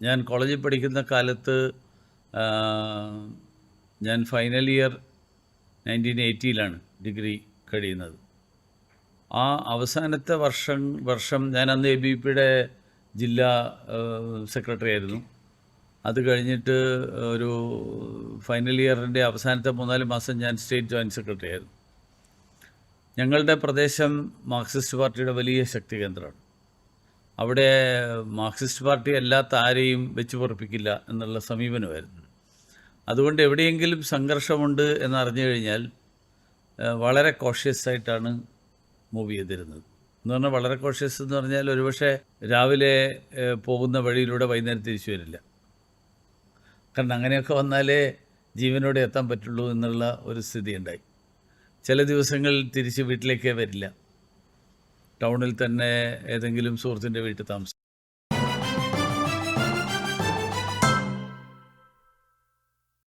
ഞാൻ കോളേജിൽ പഠിക്കുന്ന കാലത്ത് ഞാൻ ഫൈനൽ ഇയർ 1980 ഡിഗ്രി കഴിയുന്നത്. ആ അവസാനത്തെ വർഷം ഞാൻ അന്ന് ABVP ജില്ലാ സെക്രട്ടറി ആയിരുന്നു. അത് കഴിഞ്ഞിട്ട് ഒരു ഫൈനൽ ഇയറിൻ്റെ അവസാനത്തെ 3-4 മാസം ഞാൻ സ്റ്റേറ്റ് ജോയിൻറ്റ് സെക്രട്ടറി ആയിരുന്നു. ഞങ്ങളുടെ പ്രദേശം മാർക്സിസ്റ്റ് പാർട്ടിയുടെ വലിയ ശക്തി കേന്ദ്രമാണ്. അവിടെ മാർക്സിസ്റ്റ് പാർട്ടി അല്ലാത്ത ആരെയും വെച്ച് പൊറപ്പിക്കില്ല എന്നുള്ള സമീപനമായിരുന്നു. അതുകൊണ്ട് എവിടെയെങ്കിലും സംഘർഷമുണ്ട് എന്നറിഞ്ഞു കഴിഞ്ഞാൽ വളരെ കോഷ്യസ് ആയിട്ടാണ് മൂവ് ചെയ്തിരുന്നത്. എന്ന് പറഞ്ഞാൽ വളരെ കോഷ്യസ് എന്ന് പറഞ്ഞാൽ ഒരുപക്ഷെ രാവിലെ പോകുന്ന വഴിയിലൂടെ വൈകുന്നേരം തിരിച്ചു വരില്ല. കാരണം അങ്ങനെയൊക്കെ വന്നാലേ ജീവനോടെ എത്താൻ പറ്റുള്ളൂ എന്നുള്ള ഒരു സ്ഥിതി ഉണ്ടായി. ചില ദിവസങ്ങളിൽ തിരിച്ച് വീട്ടിലേക്കേ വരില്ല. ടൗണിൽ തന്നെ ഏതെങ്കിലും സുഹൃത്തിൻ്റെ വീട്ടിൽ താമസിക്കും.